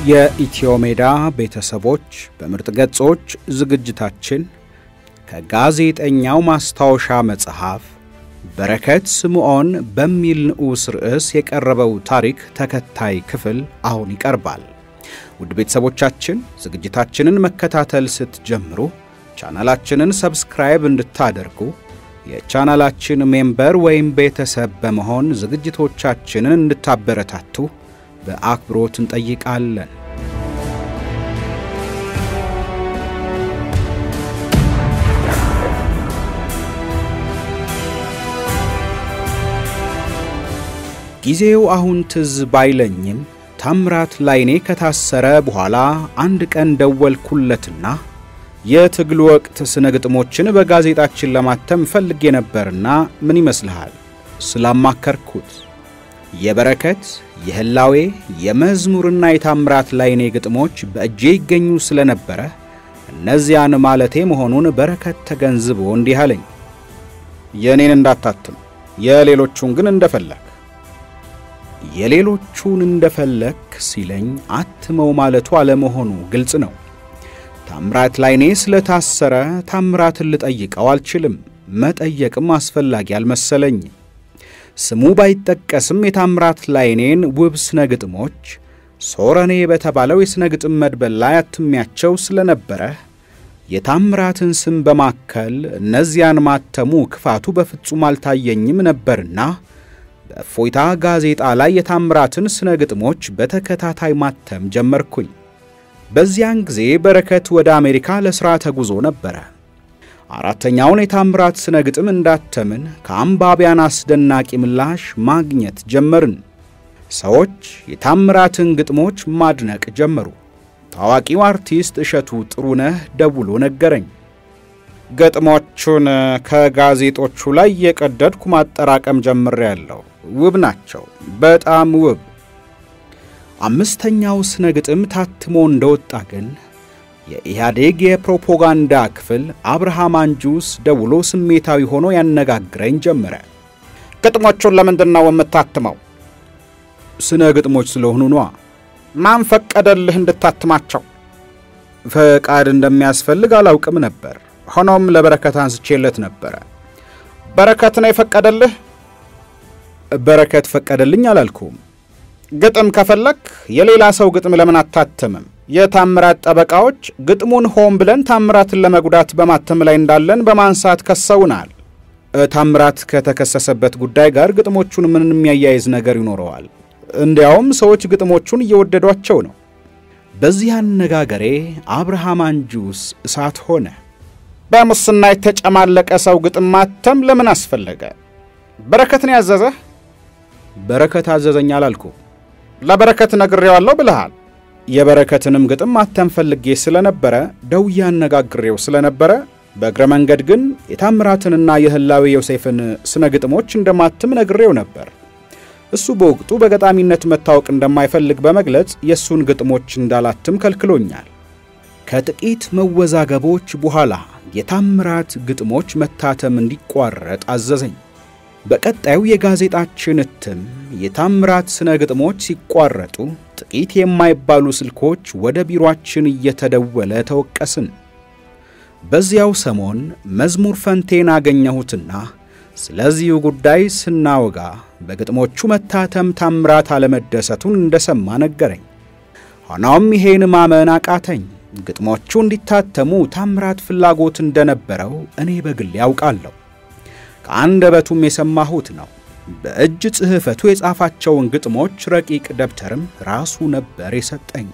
የኢትዮሜዳ ቤተሰቦች በምርጥ ገጾች ዝግጅታችን ከጋዜጠኛው ማስታወሻ መጽሐፍ በረከት ስምዖን በሚል ንዑስ ርዕስ የቀረበው ታሪክ ተከታይ ክፍል አሁን ይቀርባል። ውድ ቤተሰቦቻችን ዝግጅታችንን መከታተል ስትጀምሩ ቻናላችንን ሰብስክራይብ እንድታደርጉ የቻናላችን ሜምበር ወይም ቤተሰብ በመሆን ዝግጅቶቻችንን እንድታበረታቱ በአክብሮት እንጠይቃለን። ጊዜው አሁን ትዝ ባይለኝም ታምራት ላይኔ ከታሰረ በኋላ አንድ ቀን ደወልኩለትና የትግል ወቅት ስነግጥሞችን በጋዜጣችን ለማተም ፈልጌ ነበርና ምን ይመስልሃል ስላማከርኩት የበረከት የህላዌ የመዝሙርና የታምራት ላይኔ ግጥሞች በእጄ ይገኙ ስለነበረ እነዚያን ማለቴ መሆኑን በረከት ተገንዝቦ እንዲህ አለኝ። የኔን እንዳታትም የሌሎቹን ግን እንደፈለክ። የሌሎቹን እንደፈለክ ሲለኝ አትመው ማለቱ አለመሆኑ ግልጽ ነው። ታምራት ላይኔ ስለታሰረ ታምራትን ልጠይቀው አልችልም፣ መጠየቅም አስፈላጊ አልመሰለኝ። ስሙ ባይጠቀስም የታምራት ላይኔን ውብ ስነግጥሞች ሶረኔ በተባለው የስነግጥም መድበል ላይ አትሚያቸው ስለነበረ የታምራትን ስም በማከል እነዚያን ማተሙ ክፋቱ በፍጹም አልታየኝም ነበርና በፎይታ ጋዜጣ ላይ የታምራትን ስነግጥሞች በተከታታይ ማተም ጀመርኩኝ። በዚያን ጊዜ በረከት ወደ አሜሪካ ለሥራ ተጉዞ ነበር። አራተኛውን የታምራት ስነግጥም እንዳተምን ከአንባቢያን አስደናቂ ምላሽ ማግኘት ጀመርን። ሰዎች የታምራትን ግጥሞች ማድነቅ ጀመሩ። ታዋቂው አርቲስት እሸቱ ጥሩነህ ደውሎ ነገረኝ። ግጥሞቹን ከጋዜጦቹ ላይ የቀደድኩ ማጠራቀም ጀምሬያለሁ። ውብ ናቸው፣ በጣም ውብ። አምስተኛው ስነግጥም ታትሞ እንደወጣ ግን የኢህአዴግ የፕሮፓጋንዳ ክፍል አብርሃም አንጁስ ደውሎ ስሜታዊ ሆኖ ያነጋግረኝ ጀመረ። ግጥሞቹን ለምንድነው የምታትመው? ስነግጥሞች ስለሆኑ ነው። ማን ፈቀደልህ እንድታትማቸው? ፈቃድ እንደሚያስፈልግ አላውቅም ነበር። ሆኖም ለበረከት አንስቼለት ነበር። በረከት ነው የፈቀደልህ? በረከት ፈቀደልኝ አላልኩም። ግጥም ከፈለክ የሌላ ሰው ግጥም ለምን አታተምም? የታምራት ጠበቃዎች ግጥሙን ሆን ብለን ታምራትን ለመጉዳት በማተም ላይ እንዳለን በማንሳት ከሰውናል። ታምራት ከተከሰሰበት ጉዳይ ጋር ግጥሞቹን ምንም የሚያያይዝ ነገር ይኖረዋል። እንዲያውም ሰዎች ግጥሞቹን እየወደዷቸው ነው። በዚህ አነጋገሬ አብርሃም አንጁስ እሳት ሆነ። በሙስና የተጨማለቀ ሰው ግጥም ማተም ለምን አስፈለገ? በረከትን ያዘዘህ? በረከት አዘዘኝ አላልኩ። ለበረከት ነግሬዋለሁ ብለሃል። የበረከትንም ግጥም ማተም ፈልጌ ስለነበረ ደውዬ አነጋግሬው ስለነበረ በእግረ መንገድ ግን የታምራትንና የህላዌ ዮሴፍን ስነግጥሞች እንደማትም ነግሬው ነበር። እሱ በወቅቱ በገጣሚነት መታወቅ እንደማይፈልግ በመግለጽ የሱን ግጥሞች እንዳላትም ከልክሎኛል። ከጥቂት መወዛገቦች በኋላ የታምራት ግጥሞች መታተም እንዲቋረጥ አዘዘኝ። በቀጣዩ የጋዜጣችን እትም የታምራት ስነግጥሞች ሲቋረጡ ጥቂት የማይባሉ ስልኮች ወደ ቢሮአችን እየተደወለ ተወቀስን። በዚያው ሰሞን መዝሙር ፈንቴን አገኘሁትና ስለዚህ ጉዳይ ስናወጋ በግጥሞቹ መታተም ታምራት አለመደሰቱን እንደሰማ ነገረኝ። ሆኖም ይሄን ማመን አቃተኝ። ግጥሞቹ እንዲታተሙ ታምራት ፍላጎት እንደነበረው እኔ በግል ያውቃለሁ። ከአንደበቱም የሰማሁት ነው። በእጅ ጽሕፈቱ የጻፋቸውን ግጥሞች ረቂቅ ደብተርም ራሱ ነበር የሰጠኝ።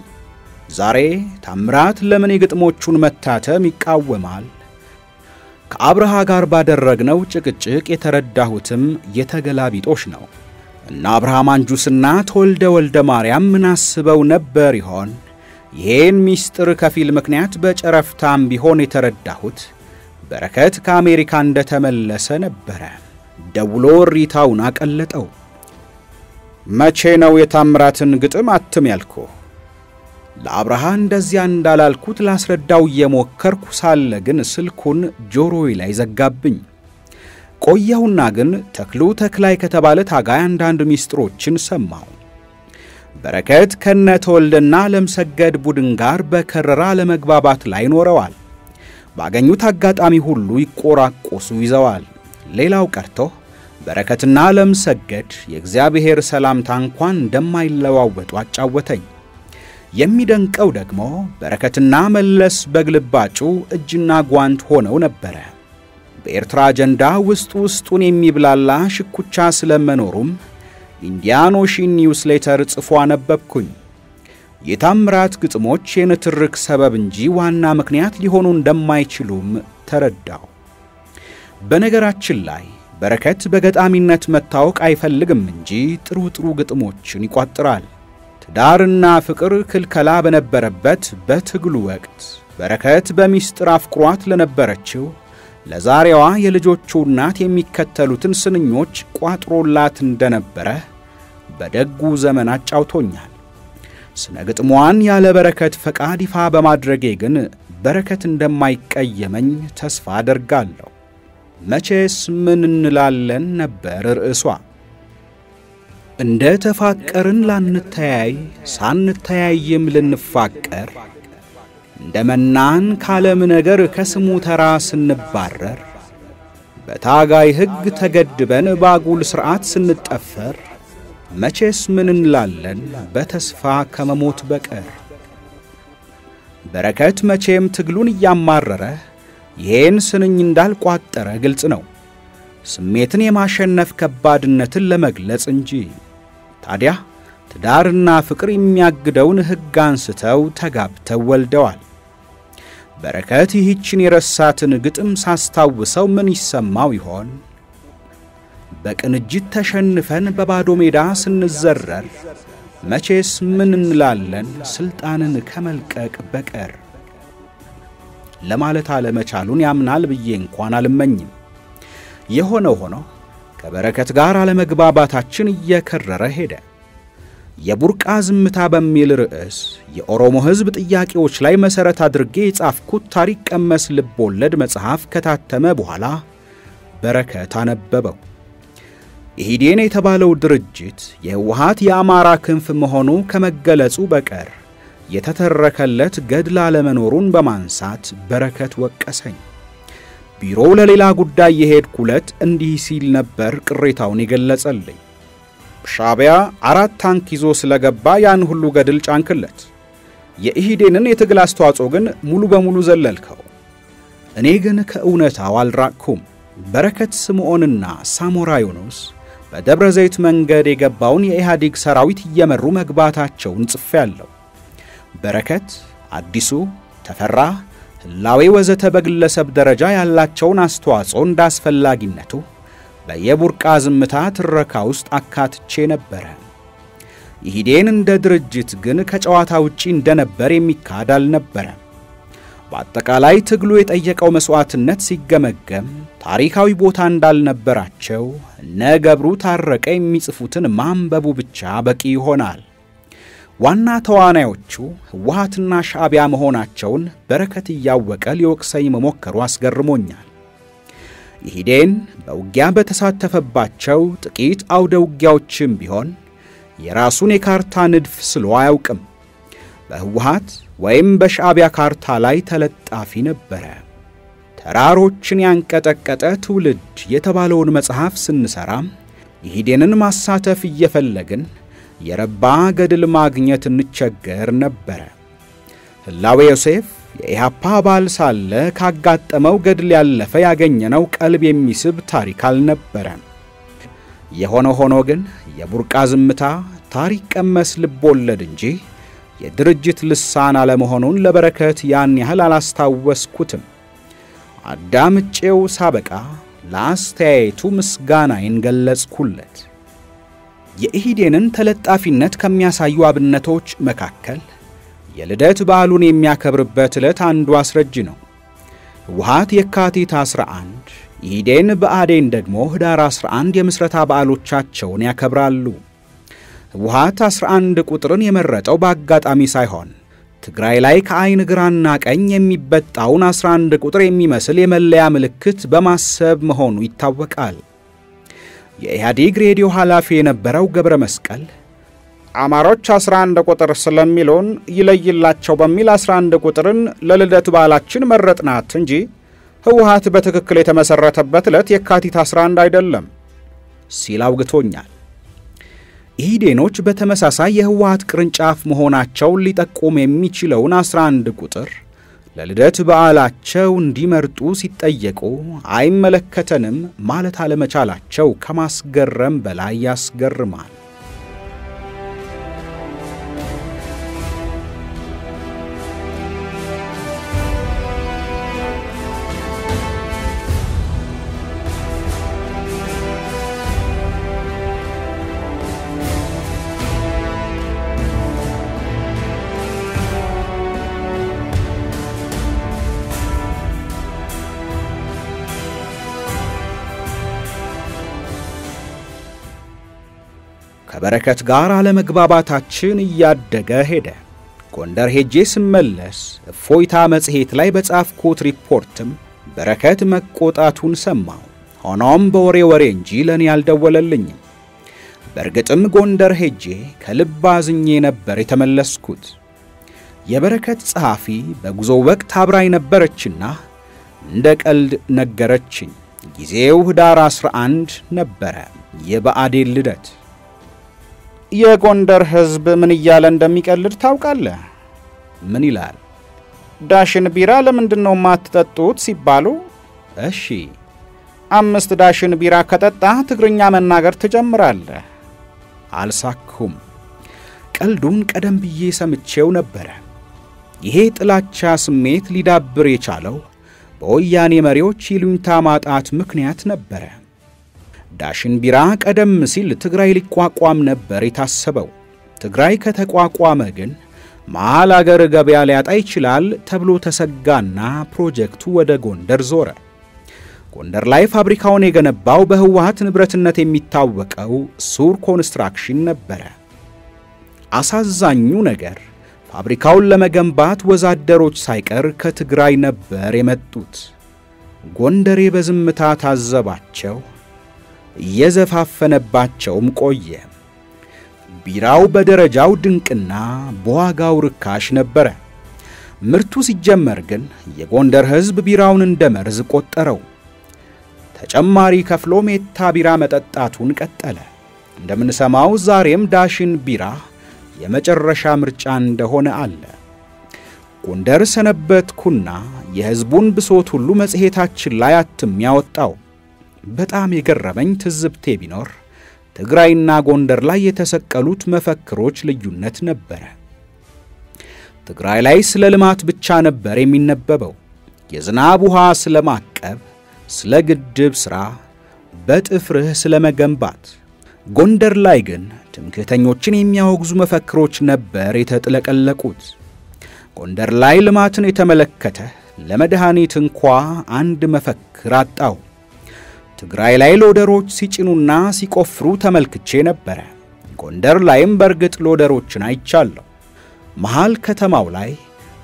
ዛሬ ታምራት ለምን የግጥሞቹን መታተም ይቃወማል? ከአብርሃ ጋር ባደረግነው ጭቅጭቅ የተረዳሁትም የተገላቢጦሽ ነው። እና አብርሃም አንጁስና ተወልደ ወልደ ማርያም ምን አስበው ነበር ይሆን? ይሄን ሚስጥር ከፊል ምክንያት በጨረፍታም ቢሆን የተረዳሁት በረከት ከአሜሪካ እንደተመለሰ ነበር። ደውሎ ሪታውን አቀለጠው። መቼ ነው የታምራትን ግጥም አትም ያልኩ? ለአብርሃ እንደዚያ እንዳላልኩት ላስረዳው የሞከርኩ ሳለ ግን ስልኩን ጆሮዬ ላይ ዘጋብኝ። ቆየሁና ግን ተክሉ ተክላይ ከተባለ ታጋይ አንዳንድ ሚስጥሮችን ሰማሁ። በረከት ከነተወልደና ለምሰገድ ቡድን ጋር በከረራ ለመግባባት ላይ ኖረዋል። ባገኙት አጋጣሚ ሁሉ ይቆራቆሱ ይዘዋል። ሌላው ቀርቶ በረከትና ለምሰገድ የእግዚአብሔር ሰላምታ እንኳን እንደማይለዋወጡ አጫወተኝ። የሚደንቀው ደግሞ በረከትና መለስ በግልባጩ እጅና ጓንት ሆነው ነበረ። በኤርትራ አጀንዳ ውስጡን የሚብላላ ሽኩቻ ስለመኖሩም ኢንዲያን ኦሽን ኒውስሌተር ጽፎ አነበብኩኝ። የታምራት ግጥሞች የንትርክ ሰበብ እንጂ ዋና ምክንያት ሊሆኑ እንደማይችሉም ተረዳው። በነገራችን ላይ በረከት በገጣሚነት መታወቅ አይፈልግም እንጂ ጥሩ ግጥሞችን ይቋጥራል። ትዳርና ፍቅር ክልከላ በነበረበት በትግሉ ወቅት በረከት በሚስጥር አፍቅሯት ለነበረችው ለዛሬዋ የልጆቹ እናት የሚከተሉትን ስንኞች ቋጥሮላት እንደነበረ በደጉ ዘመን አጫውቶኛል። ስነ ግጥሟን ያለ በረከት ፈቃድ ይፋ በማድረጌ ግን በረከት እንደማይቀየመኝ ተስፋ አደርጋለሁ። መቼስ ምን እንላለን ነበር ርዕሷ። እንደ ተፋቀርን ላንተያይ ሳንተያይም ልንፋቀር እንደመናን ካለም ነገር ከስሙ ተራ ስንባረር በታጋይ ሕግ ተገድበን ባጉል ሥርዓት ስንጠፈር መቼስ ምን እንላለን በተስፋ ከመሞት በቀር። በረከት መቼም ትግሉን እያማረረ ይሄን ስንኝ እንዳልቋጠረ ግልጽ ነው። ስሜትን የማሸነፍ ከባድነትን ለመግለጽ እንጂ። ታዲያ ትዳርና ፍቅር የሚያግደውን ሕግ አንስተው ተጋብተው ወልደዋል። በረከት ይህችን የረሳትን ግጥም ሳስታውሰው ምን ይሰማው ይሆን? በቅንጅት ተሸንፈን በባዶ ሜዳ ስንዘረር መቼስ ምን እንላለን ስልጣንን ከመልቀቅ በቀር ለማለት አለመቻሉን ያምናል ብዬ እንኳን አልመኝም። የሆነው ሆኖ ከበረከት ጋር አለመግባባታችን እየከረረ ሄደ። የቡርቃ ዝምታ በሚል ርዕስ የኦሮሞ ሕዝብ ጥያቄዎች ላይ መሰረት አድርጌ የጻፍኩት ታሪክ ቀመስ ልቦለድ መጽሐፍ ከታተመ በኋላ በረከት አነበበው። ኢህዴን የተባለው ድርጅት የህወሓት የአማራ ክንፍ መሆኑ ከመገለጹ በቀር የተተረከለት ገድል አለመኖሩን በማንሳት በረከት ወቀሰኝ። ቢሮው ለሌላ ጉዳይ የሄድኩለት እንዲህ ሲል ነበር ቅሬታውን የገለጸልኝ። ሻዕቢያ 4 ታንክ ይዞ ስለገባ ያን ሁሉ ገድል ጫንክለት። የኢህዴንን የትግል አስተዋጽኦ ግን ሙሉ በሙሉ ዘለልከው። እኔ ግን ከእውነታው አልራቅኩም። በረከት ስምዖንና ሳሞራ ዮኑስ በደብረ ዘይት መንገድ የገባውን የኢህአዴግ ሰራዊት እየመሩ መግባታቸውን ጽፌያለሁ። በረከት፣ አዲሱ፣ ተፈራ፣ ህላዌ ወዘተ በግለሰብ ደረጃ ያላቸውን አስተዋጽኦ እንዳስፈላጊነቱ በየቡርቃ ዝምታ ትረካ ውስጥ አካትቼ ነበር። ኢህዴን እንደ ድርጅት ግን ከጨዋታ ውጪ እንደነበር የሚካድ አልነበረም። በአጠቃላይ ትግሉ የጠየቀው መስዋዕትነት ሲገመገም ታሪካዊ ቦታ እንዳልነበራቸው እነ ገብሩ ታረቀ የሚጽፉትን ማንበቡ ብቻ በቂ ይሆናል። ዋና ተዋናዮቹ ህወሓትና ሻዕቢያ መሆናቸውን በረከት እያወቀ ሊወቅሰኝ መሞከሩ አስገርሞኛል። ኢህዴን በውጊያ በተሳተፈባቸው ጥቂት አውደ ውጊያዎችም ቢሆን የራሱን የካርታ ንድፍ ስሎ አያውቅም። በህወሓት ወይም በሻዕቢያ ካርታ ላይ ተለጣፊ ነበረ። ተራሮችን ያንቀጠቀጠ ትውልድ የተባለውን መጽሐፍ ስንሰራም ኢህዴንን ማሳተፍ እየፈለግን የረባ ገድል ማግኘት እንቸገር ነበር። ህላዌ ዮሴፍ የኢሃፓ አባል ሳለ ካጋጠመው ገድል ያለፈ ያገኘነው ቀልብ የሚስብ ታሪክ አልነበረም። የሆነ ሆኖ ግን የቡርቃ ዝምታ ታሪክ ቀመስ ልቦለድ እንጂ የድርጅት ልሳን አለመሆኑን ለበረከት ያን ያህል አላስታወስኩትም። አዳምጬው ሳበቃ ለአስተያየቱ ምስጋናዬን ገለጽኩለት። የኢህዴንን ተለጣፊነት ከሚያሳዩ አብነቶች መካከል የልደት በዓሉን የሚያከብርበት ዕለት አንዱ አስረጅ ነው። ህወሓት የካቲት 11፣ ኢህዴን በአዴን ደግሞ ህዳር 11 የምስረታ በዓሎቻቸውን ያከብራሉ። ህወሓት 11 ቁጥርን የመረጠው በአጋጣሚ ሳይሆን ትግራይ ላይ ከአይን ግራና ቀኝ የሚበጣውን 11 ቁጥር የሚመስል የመለያ ምልክት በማሰብ መሆኑ ይታወቃል። የኢህአዴግ ሬዲዮ ኃላፊ የነበረው ገብረ መስቀል አማሮች 11 ቁጥር ስለሚሉን ይለይላቸው በሚል 11 ቁጥርን ለልደት በዓላችን መረጥናት እንጂ ህወሓት በትክክል የተመሰረተበት ዕለት የካቲት 11 አይደለም ሲል አውግቶኛል። ኢህዴኖች በተመሳሳይ የህወሓት ቅርንጫፍ መሆናቸው ሊጠቁም የሚችለውን 11 ቁጥር ለልደት በዓላቸው እንዲመርጡ ሲጠየቁ አይመለከተንም ማለት አለመቻላቸው ከማስገረም በላይ ያስገርማል። ከበረከት ጋር አለመግባባታችን እያደገ ሄደ። ጎንደር ሄጄ ስመለስ እፎይታ መጽሔት ላይ በጻፍኩት ሪፖርትም በረከት መቆጣቱን ሰማው። ሆኖም በወሬ እንጂ ለኔ ያልደወለልኝም። በርግጥም ጎንደር ሄጄ ከልብ አዝኜ ነበር የተመለስኩት። የበረከት ጸሐፊ በጉዞው ወቅት አብራኝ ነበረችና እንደ ቀልድ ነገረችኝ። ጊዜው ህዳር 11 ነበረ፣ የበዓዴን ልደት። የጎንደር ህዝብ ምን እያለ እንደሚቀልድ ታውቃለህ? ምን ይላል? ዳሽን ቢራ ለምንድነው ማትጠጡት ሲባሉ እሺ 5 ዳሽን ቢራ ከጠጣ ትግርኛ መናገር ትጀምራለህ። አልሳኩም። ቀልዱን ቀደም ብዬ ሰምቼው ነበር። ይሄ ጥላቻ ስሜት ሊዳብር የቻለው በወያኔ መሪዎች ይሉኝታ ማጣት ምክንያት ነበር። ዳሽን ቢራ ቀደም ሲል ትግራይ ሊቋቋም ነበር የታሰበው። ትግራይ ከተቋቋመ ግን መሃል አገር ገበያ ሊያጣ ይችላል ተብሎ ተሰጋና ፕሮጀክቱ ወደ ጎንደር ዞረ። ጎንደር ላይ ፋብሪካውን የገነባው በህወሓት ንብረትነት የሚታወቀው ሱር ኮንስትራክሽን ነበር። አሳዛኙ ነገር ፋብሪካውን ለመገንባት ወዛደሮች ሳይቀር ከትግራይ ነበር የመጡት። ጎንደሬ በዝምታ ታዘባቸው፣ የዘፋፈነባቸውም ቆየ። ቢራው በደረጃው ድንቅና በዋጋው ርካሽ ነበር። ምርቱ ሲጀመር ግን የጎንደር ህዝብ ቢራውን እንደ መርዝ ቆጠረው። ተጨማሪ ከፍሎ ሜታ ቢራ መጠጣቱን ቀጠለ። እንደምንሰማው ዛሬም ዳሽን ቢራ የመጨረሻ ምርጫ እንደሆነ አለ። ጎንደር ሰነበትኩና የህዝቡን ብሶት ሁሉ መጽሔታችን ላይ አትም ያወጣው። በጣም የገረመኝ ትዝብቴ ቢኖር ትግራይና ጎንደር ላይ የተሰቀሉት መፈክሮች ልዩነት ነበር። ትግራይ ላይ ስለ ልማት ብቻ ነበር የሚነበበው፣ የዝናብ ውሃ ስለማቀብ፣ ስለ ግድብ ሥራ፣ በጥፍርህ ስለመገንባት። ጎንደር ላይ ግን ትምክህተኞችን የሚያወግዙ መፈክሮች ነበር የተጥለቀለቁት። ጎንደር ላይ ልማትን የተመለከተ ለመድኃኒት እንኳ አንድ መፈክር አጣው። ትግራይ ላይ ሎደሮች ሲጭኑና ሲቆፍሩ ተመልክቼ ነበር። ጎንደር ላይም በርግጥ ሎደሮችን አይቻለሁ። መሃል ከተማው ላይ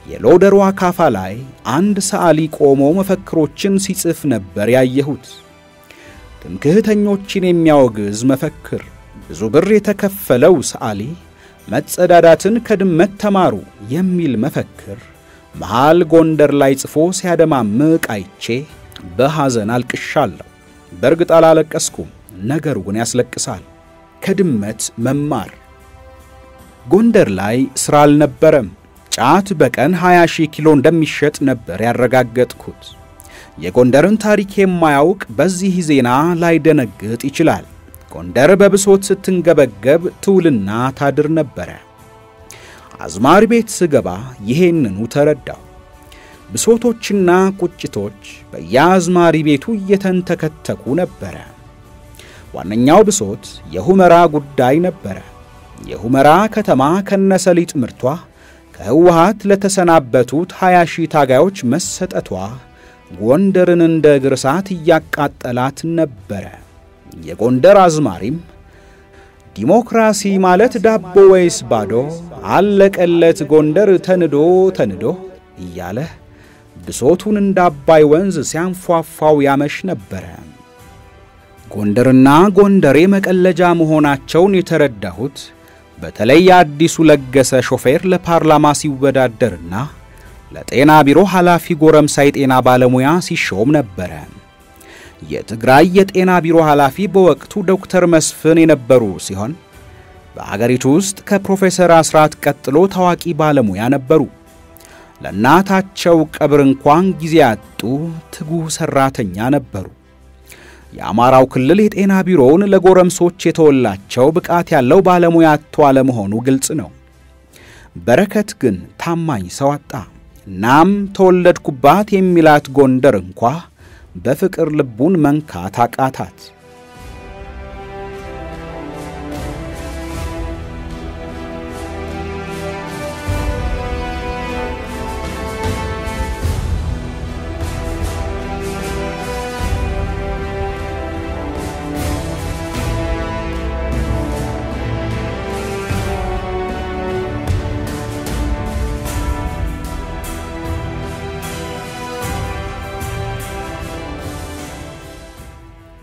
የሎደሩ አካፋ ላይ አንድ ሰዓሊ ቆሞ መፈክሮችን ሲጽፍ ነበር ያየሁት። ትምክህተኞችን የሚያወግዝ መፈክር። ብዙ ብር የተከፈለው ሰዓሊ መጸዳዳትን ከድመት ተማሩ የሚል መፈክር መሃል ጎንደር ላይ ጽፎ ሲያደማምቅ አይቼ በሐዘን አልቅሻለሁ። በርግጥ አላለቀስኩም፣ ነገሩ ግን ያስለቅሳል። ከድመት መማር። ጎንደር ላይ ሥራ አልነበረም። ጫት በቀን 20,000 ኪሎ እንደሚሸጥ ነበር ያረጋገጥኩት። የጎንደርን ታሪክ የማያውቅ በዚህ ዜና ላይ ደነግጥ ይችላል። ጎንደር በብሶት ስትንገበገብ ትውልና ታድር ነበር። አዝማሪ ቤት ስገባ ይሄንኑ ተረዳው። ብሶቶችና ቁጭቶች በየአዝማሪ ቤቱ እየተንተከተኩ ነበር። ዋነኛው ብሶት የሁመራ ጉዳይ ነበር። የሁመራ ከተማ ከነሰሊጥ ምርቷ ከህወሓት ለተሰናበቱት 20,000 ታጋዮች መሰጠቷ ጎንደርን እንደ ግርሳት ያቃጠላት ነበር። የጎንደር አዝማሪም ዲሞክራሲ ማለት ዳቦ ወይስ ባዶ፣ አለቀለት ጎንደር ተንዶ ተንዶ እያለ ብሶቱን እንደ አባይ ወንዝ ሲያንፏፋው ያመሽ ነበር። ጎንደርና ጎንደሬ መቀለጃ መሆናቸውን የተረዳሁት በተለይ አዲሱ ለገሰ ሾፌር ለፓርላማ ሲወዳደርና ለጤና ቢሮ ኃላፊ ጎረምሳ የጤና ባለሙያ ሲሾም ነበር። የትግራይ የጤና ቢሮ ኃላፊ በወቅቱ ዶክተር መስፍን የነበሩ ሲሆን በአገሪቱ ውስጥ ከፕሮፌሰር አስራት ቀጥሎ ታዋቂ ባለሙያ ነበሩ። ለናታቸው ቀብር እንኳን ጊዜ ያጡ ትጉህ ሰራተኛ ነበሩ። የአማራው ክልል የጤና ቢሮውን ለጎረምሶች የተወላቸው ብቃት ያለው ባለሙያ አጥቷል መሆኑ ግልጽ ነው። በረከት ግን ታማኝ ሰው አጣ። እናም ተወለድኩባት የሚላት ጎንደር እንኳን በፍቅር ልቡን መንካት አቃታት።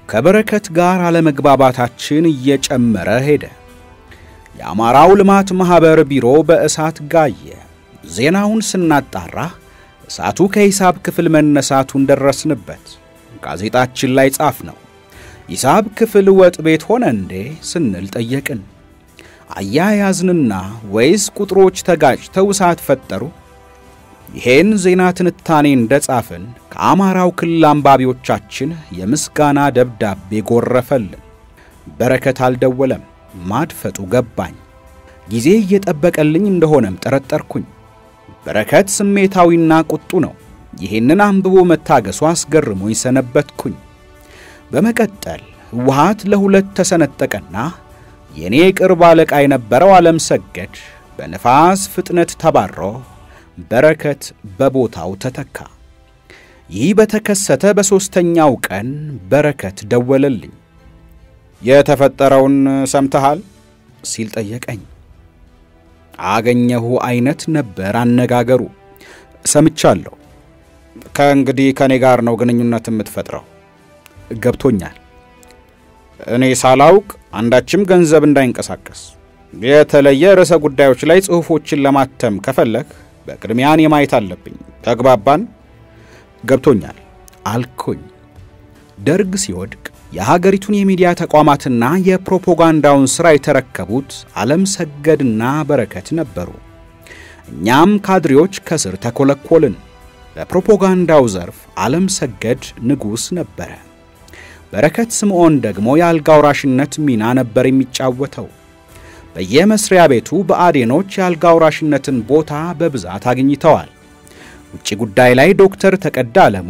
ከበረከት ጋር አለመግባባታችን እየጨመረ ሄደ። የአማራው ልማት ማህበር ቢሮ በእሳት ጋየ። ዜናውን ስናጣራ እሳቱ ከሂሳብ ክፍል መነሳቱን ደረስንበት። ጋዜጣችን ላይ ጻፍ ነው። ሂሳብ ክፍል ወጥ ቤት ሆነ እንዴ ስንል ጠየቅን። አያያዝንና ወይስ ቁጥሮች ተጋጭተው እሳት ፈጠሩ? ይሄን ዜና ትንታኔ እንደጻፍን ከአማራው ክልል አንባቢዎቻችን የምስጋና ደብዳቤ ጎረፈልን። በረከት አልደወለም። ማድፈጡ ገባኝ። ጊዜ እየጠበቀልኝ እንደሆነም ጠረጠርኩኝ። በረከት ስሜታዊና ቁጡ ነው። ይሄንን አንብቦ መታገሱ አስገርሞኝ ሰነበትኩኝ። በመቀጠል ህወሓት ለሁለት ተሰነጠቀና የኔ ቅርብ አለቃ የነበረው ዓለም ሰገድ በነፋስ ፍጥነት ተባሮ በረከት በቦታው ተተካ። ይህ በተከሰተ በሶስተኛው ቀን በረከት ደወለልኝ። የተፈጠረውን ሰምተሃል ሲል ጠየቀኝ። አገኘሁ አይነት ነበር አነጋገሩ። ሰምቻለሁ። ከእንግዲህ ከኔ ጋር ነው ግንኙነት የምትፈጥረው? ገብቶኛል። እኔ ሳላውቅ አንዳችም ገንዘብ እንዳይንቀሳቀስ የተለየ ርዕሰ ጉዳዮች ላይ ጽሑፎችን ለማተም ከፈለክ በቅድሚያን የማየት አለብኝ። ተግባባን? ገብቶኛል አልኩኝ። ደርግ ሲወድቅ የሀገሪቱን የሚዲያ ተቋማትና የፕሮፓጋንዳውን ሥራ የተረከቡት ዓለም ሰገድና በረከት ነበሩ። እኛም ካድሬዎች ከስር ተኮለኮልን። በፕሮፓጋንዳው ዘርፍ ዓለም ሰገድ ንጉሥ ነበረ። በረከት ስምዖን ደግሞ የአልጋውራሽነት ሚና ነበር የሚጫወተው። በየመስሪያ ቤቱ በአዴኖች የአልጋውራሽነትን ቦታ በብዛት አግኝተዋል። ውጪ ጉዳይ ላይ ዶክተር ተቀዳ አለሙ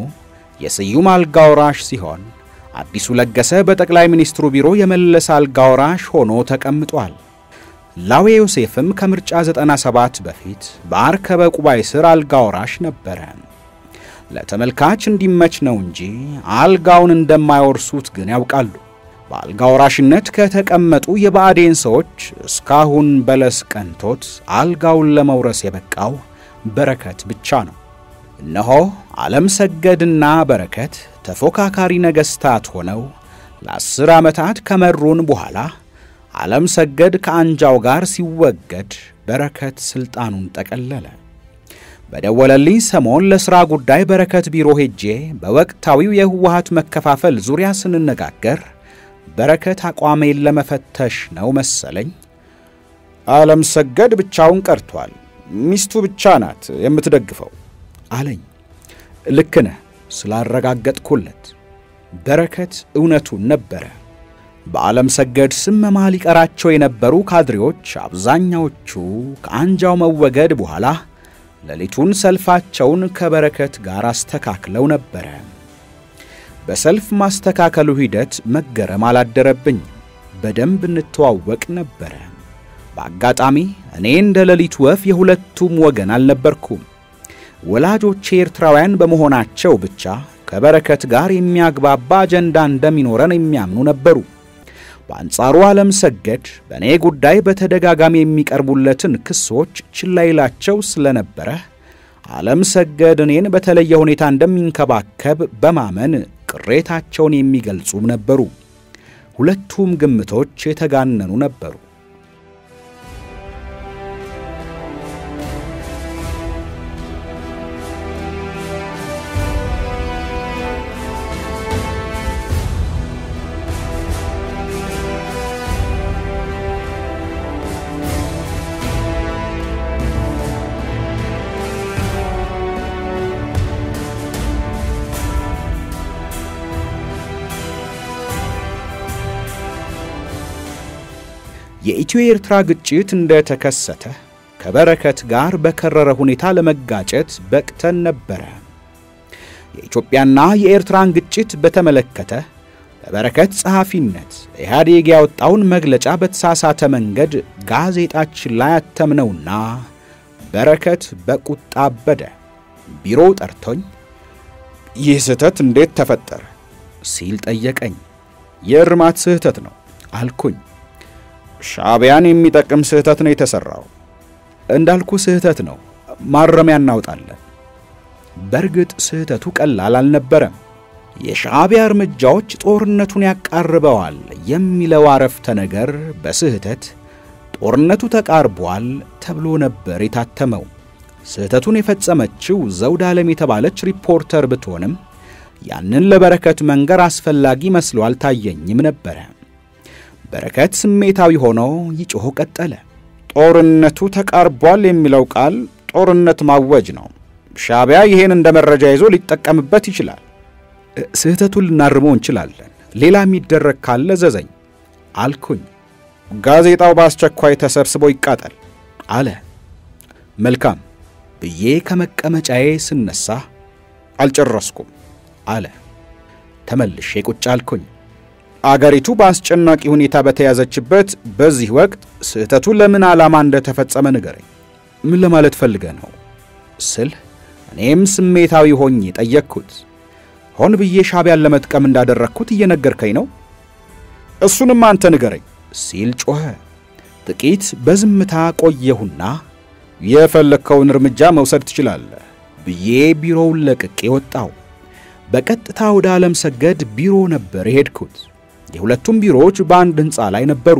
የስዩም አልጋውራሽ ሲሆን አዲሱ ለገሰ በጠቅላይ ሚኒስትሩ ቢሮ የመለስ አልጋውራሽ ሆኖ ተቀምጧል። ላዌ ዮሴፍም ከምርጫ 97 በፊት በአርከበ ቁባይ ስር አልጋውራሽ ነበረ። ለተመልካች እንዲመች ነው እንጂ አልጋውን እንደማይወርሱት ግን ያውቃሉ። በአልጋውራሽነት ከተቀመጡ የባዴን ሰዎች እስካሁን በለስ ቀንቶት አልጋውን ለመውረስ የበቃው በረከት ብቻ ነው። እነሆ ዓለም ሰገድና በረከት ተፎካካሪ ነገስታት ሆነው ለ10 ዓመታት ከመሩን በኋላ ዓለም ሰገድ ከአንጃው ጋር ሲወገድ በረከት ስልጣኑን ጠቀለለ። በደወለልኝ ሰሞን ለሥራ ጉዳይ በረከት ቢሮ ሄጄ በወቅታዊው የህወሓት መከፋፈል ዙሪያ ስንነጋገር በረከት አቋሜን ለመፈተሽ ነው መሰለኝ ዓለም ሰገድ ብቻውን ቀርቷል፣ ሚስቱ ብቻ ናት የምትደግፈው አለኝ። ልክ ነህ ስላረጋገጥኩለት። በረከት እውነቱን ነበረ። በዓለም ሰገድ ስም መማል ይቀራቸው የነበሩ ካድሬዎች አብዛኛዎቹ ከአንጃው መወገድ በኋላ ሌሊቱን ሰልፋቸውን ከበረከት ጋር አስተካክለው ነበር። በሰልፍ ማስተካከሉ ሂደት መገረም አላደረብኝ። በደንብ እንተዋወቅ ነበር። በአጋጣሚ እኔ እንደ ሌሊት ወፍ የሁለቱም ወገን አልነበርኩም። ወላጆቼ ኤርትራውያን በመሆናቸው ብቻ ከበረከት ጋር የሚያግባባ አጀንዳ እንደሚኖረን የሚያምኑ ነበሩ። በአንጻሩ ዓለም ሰገድ በእኔ ጉዳይ በተደጋጋሚ የሚቀርቡለትን ክሶች ችላ ይላቸው ስለነበረ ዓለም ሰገድ እኔን በተለየ ሁኔታ እንደሚንከባከብ በማመን ቅሬታቸውን የሚገልጹም ነበሩ። ሁለቱም ግምቶች የተጋነኑ ነበሩ። የኢትዮ ኤርትራ ግጭት እንደተከሰተ ከበረከት ጋር በከረረ ሁኔታ ለመጋጨት በቅተን ነበር። የኢትዮጵያና የኤርትራን ግጭት በተመለከተ በበረከት ጸሐፊነት ኢህአዴግ ያወጣውን መግለጫ በተሳሳተ መንገድ ጋዜጣችን ላይ አተምነውና በረከት በቁጣ አበደ። ቢሮ ጠርቶኝ ይህ ስህተት እንዴት ተፈጠረ ሲል ጠየቀኝ። የእርማት ስህተት ነው አልኩኝ። ሻዕቢያን የሚጠቅም ስህተት ነው የተሰራው። እንዳልኩ ስህተት ነው፣ ማረሚያ እናውጣለን። በርግጥ ስህተቱ ቀላል አልነበረም። የሻዕቢያ እርምጃዎች ጦርነቱን ያቃርበዋል የሚለው አረፍተ ነገር በስህተት ጦርነቱ ተቃርቧል ተብሎ ነበር የታተመው። ስህተቱን የፈጸመችው ዘውድ ዓለም የተባለች ሪፖርተር ብትሆንም ያንን ለበረከት መንገር አስፈላጊ መስሎ አልታየኝም ነበር። በረከት ስሜታዊ ሆኖ ይጮህ ቀጠለ። ጦርነቱ ተቃርቧል የሚለው ቃል ጦርነት ማወጅ ነው። ሻዕቢያ ይሄን እንደ መረጃ ይዞ ሊጠቀምበት ይችላል። ስህተቱን ልናርመው እንችላለን። ሌላ የሚደረግ ካለ ዘዘኝ አልኩኝ። ጋዜጣው በአስቸኳይ ተሰብስቦ ይቃጠል አለ። መልካም ብዬ ከመቀመጫዬ ስነሳ አልጨረስኩም አለ። ተመልሼ ቁጭ አልኩኝ። አገሪቱ በአስጨናቂ ሁኔታ በተያዘችበት በዚህ ወቅት ስህተቱ ለምን ዓላማ እንደተፈጸመ ንገረኝ። ምን ለማለት ፈልገህ ነው ስል እኔም ስሜታዊ ሆኜ ጠየቅኩት። ሆን ብዬ ሻዕቢያን ለመጥቀም እንዳደረግኩት እየነገርከኝ ነው? እሱንም አንተ ንገረኝ ሲል ጮኸ። ጥቂት በዝምታ ቆየሁና የፈለከውን እርምጃ መውሰድ ትችላለህ ብዬ ቢሮውን ለቅቄ ወጣሁ። በቀጥታ ወደ ዓለም ሰገድ ቢሮ ነበር የሄድኩት። የሁለቱም ቢሮዎች በአንድ ሕንፃ ላይ ነበሩ።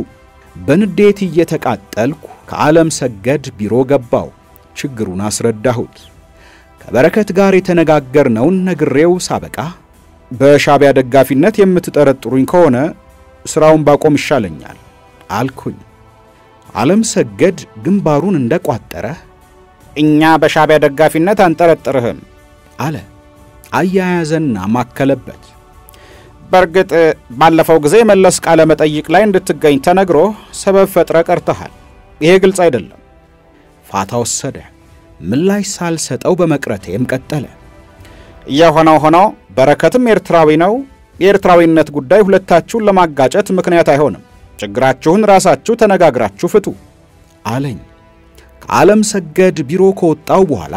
በንዴት እየተቃጠልኩ ከዓለም ሰገድ ቢሮ ገባው። ችግሩን አስረዳሁት። ከበረከት ጋር የተነጋገርነውን ነግሬው ሳበቃ በሻዕቢያ ደጋፊነት የምትጠረጥሩኝ ከሆነ ስራውን ባቆም ይሻለኛል አልኩኝ። ዓለም ሰገድ ግንባሩን እንደቋጠረ እኛ በሻዕቢያ ደጋፊነት አንጠረጥርህም አለ። አያያዘና ማከለበት። በርግጥ ባለፈው ጊዜ መለስ ቃለ መጠይቅ ላይ እንድትገኝ ተነግሮ ሰበብ ፈጥረ ቀርተሃል። ይሄ ግልጽ አይደለም። ፋታ ወሰደ። ምላሽ ሳልሰጠው በመቅረቴም ቀጠለ። የሆነው ሆኖ በረከትም ኤርትራዊ ነው። የኤርትራዊነት ጉዳይ ሁለታችሁን ለማጋጨት ምክንያት አይሆንም። ችግራችሁን ራሳችሁ ተነጋግራችሁ ፍቱ አለኝ። ከዓለም ሰገድ ቢሮ ከወጣው በኋላ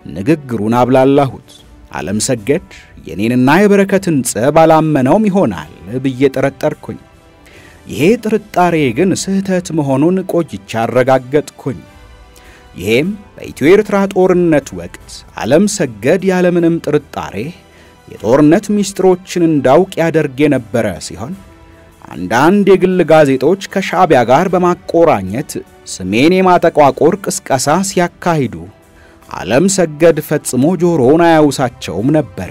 ንግግሩን አብላላሁት። ዓለም ሰገድ የኔንና የበረከትን ጸብ አላመነውም ይሆናል ብዬ ጠረጠርኩኝ። ይሄ ጥርጣሬ ግን ስህተት መሆኑን ቆይቼ አረጋገጥኩኝ። ይሄም በኢትዮ ኤርትራ ጦርነት ወቅት ዓለም ሰገድ ያለምንም ጥርጣሬ የጦርነት ሚስጥሮችን እንዳውቅ ያደርግ የነበረ ሲሆን አንዳንድ የግል ጋዜጦች ከሻዕቢያ ጋር በማቆራኘት ስሜን የማጠቋቆር ቅስቀሳ ሲያካሂዱ ዓለም ሰገድ ፈጽሞ ጆሮውን አያውሳቸውም ነበር።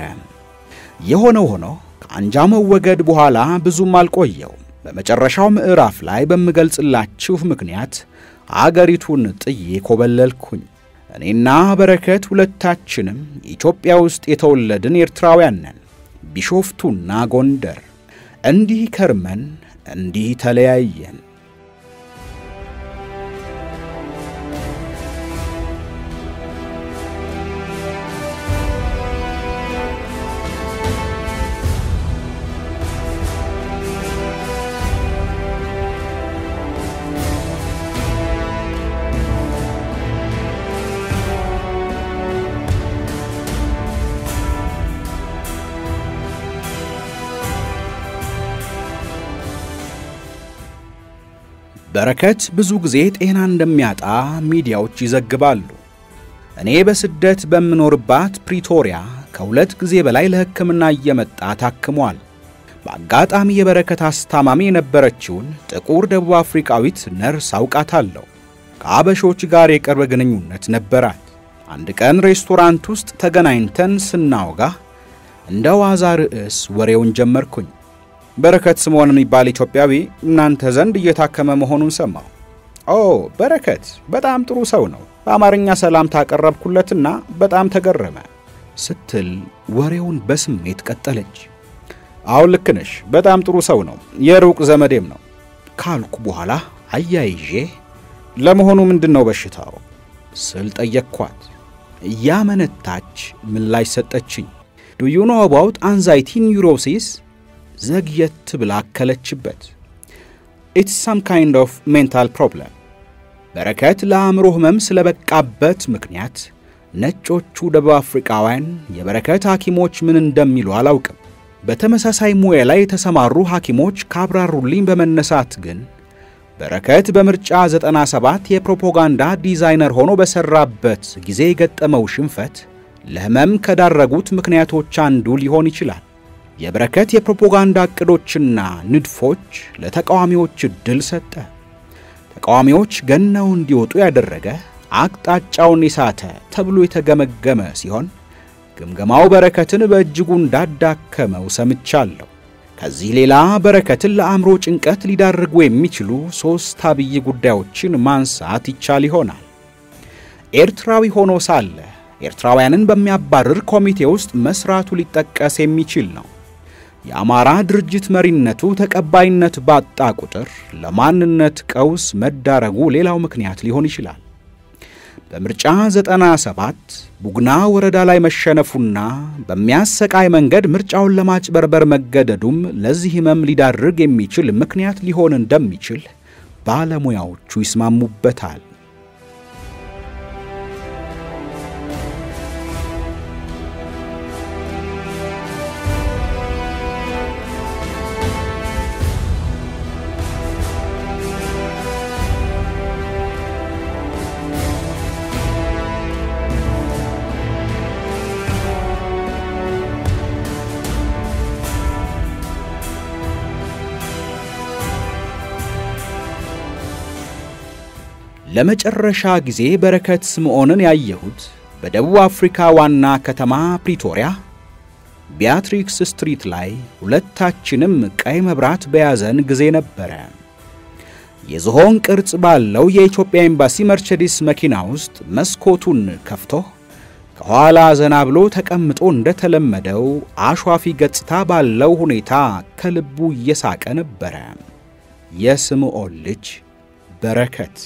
የሆነው ሆኖ ከአንጃ መወገድ በኋላ ብዙም አልቆየውም። በመጨረሻው ምዕራፍ ላይ በመገልጽላችሁ ምክንያት አገሪቱን ጥዬ ኮበለልኩኝ። እኔና በረከት ሁለታችንም ኢትዮጵያ ውስጥ የተወለድን ኤርትራውያን ነን። ቢሾፍቱና ጎንደር። እንዲህ ከርመን እንዲህ ተለያየን። በረከት ብዙ ጊዜ ጤና እንደሚያጣ ሚዲያዎች ይዘግባሉ። እኔ በስደት በመኖርባት ፕሪቶሪያ ከሁለት ጊዜ በላይ ለሕክምና እየመጣ ታክሟል። በአጋጣሚ የበረከት አስታማሚ የነበረችውን ጥቁር ደቡብ አፍሪካዊት ነርስ አውቃታለሁ። ከአበሾች ጋር የቅርብ ግንኙነት ነበራት። አንድ ቀን ሬስቶራንት ውስጥ ተገናኝተን ስናወጋ እንደ ዋዛ ርዕስ ወሬውን ጀመርኩኝ። በረከት ስምዖን የሚባል ኢትዮጵያዊ እናንተ ዘንድ እየታከመ መሆኑን ሰማሁ። በረከት በጣም ጥሩ ሰው ነው። በአማርኛ ሰላምታ አቀረብኩለትና በጣም ተገረመ ስትል ወሬውን በስሜት ቀጠለች። ልክ ነሽ፣ በጣም ጥሩ ሰው ነው፣ የሩቅ ዘመዴም ነው ካልኩ በኋላ አያይዤ ለመሆኑ ምንድነው በሽታው ስል ጠየቅኳት። ያመነታች ምላሽ ሰጠችኝ። Do you know about anxiety neurosis? ዘግየት ብላ አከለችበት። It's some kind of mental problem. በረከት ለአእምሮ ህመም ስለበቃበት ምክንያት ነጮቹ ደቡብ አፍሪካውያን የበረከት ሐኪሞች ምን እንደሚሉ አላውቅም። በተመሳሳይ ሙያ ላይ የተሰማሩ ሐኪሞች ካብራሩልኝ በመነሳት ግን በረከት በምርጫ 97 የፕሮፓጋንዳ ዲዛይነር ሆኖ በሰራበት ጊዜ የገጠመው ሽንፈት ለህመም ከዳረጉት ምክንያቶች አንዱ ሊሆን ይችላል። የበረከት የፕሮፓጋንዳ ዕቅዶችና ንድፎች ለተቃዋሚዎች ዕድል ሰጠ። ተቃዋሚዎች ገነው እንዲወጡ ያደረገ አቅጣጫውን የሳተ ተብሎ የተገመገመ ሲሆን ግምገማው በረከትን በእጅጉ እንዳዳከመው ሰምቻለሁ። ከዚህ ሌላ በረከትን ለአእምሮ ጭንቀት ሊዳርጉ የሚችሉ 3 አብይ ጉዳዮችን ማንሳት ይቻል ይሆናል። ኤርትራዊ ሆኖ ሳለ ኤርትራውያንን በሚያባርር ኮሚቴ ውስጥ መስራቱ ሊጠቀስ የሚችል ነው። የአማራ ድርጅት መሪነቱ ተቀባይነት ባጣ ቁጥር ለማንነት ቀውስ መዳረጉ ሌላው ምክንያት ሊሆን ይችላል። በምርጫ 97 ቡግና ወረዳ ላይ መሸነፉና በሚያሰቃይ መንገድ ምርጫውን ለማጭበርበር መገደዱም ለዚህ ህመም ሊዳርግ የሚችል ምክንያት ሊሆን እንደሚችል ባለሙያዎቹ ይስማሙበታል። ለመጨረሻ ጊዜ በረከት ስምዖንን ያየሁት በደቡብ አፍሪካ ዋና ከተማ ፕሪቶሪያ ቢያትሪክስ ስትሪት ላይ ሁለታችንም ቀይ መብራት በያዘን ጊዜ ነበር። የዝሆን ቅርጽ ባለው የኢትዮጵያ ኤምባሲ መርቸዲስ መኪና ውስጥ መስኮቱን ከፍቶ ከኋላ ዘና ብሎ ተቀምጦ እንደተለመደው አሿፊ ገጽታ ባለው ሁኔታ ከልቡ እየሳቀ ነበር። የስምዖን ልጅ በረከት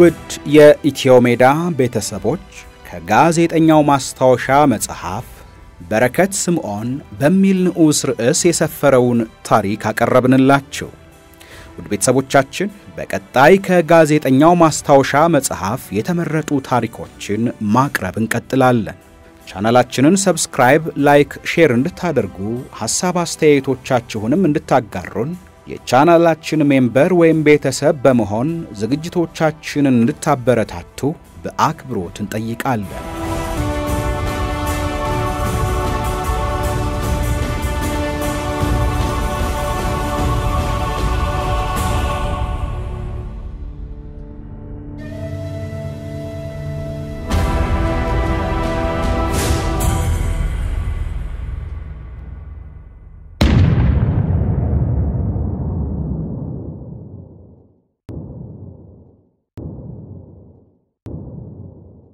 ውድ የኢትዮሜዳ ቤተሰቦች ከጋዜጠኛው ማስታወሻ መጽሐፍ በረከት ስምዖን በሚል ንዑስ ርዕስ የሰፈረውን ታሪክ አቀረብንላችሁ። ውድ ቤተሰቦቻችን በቀጣይ ከጋዜጠኛው ማስታወሻ መጽሐፍ የተመረጡ ታሪኮችን ማቅረብ እንቀጥላለን። ቻናላችንን ሰብስክራይብ፣ ላይክ፣ ሼር እንድታደርጉ ሐሳብ አስተያየቶቻችሁንም እንድታጋሩን የቻናላችን ሜምበር ወይም ቤተሰብ በመሆን ዝግጅቶቻችንን እንድታበረታቱ በአክብሮት እንጠይቃለን።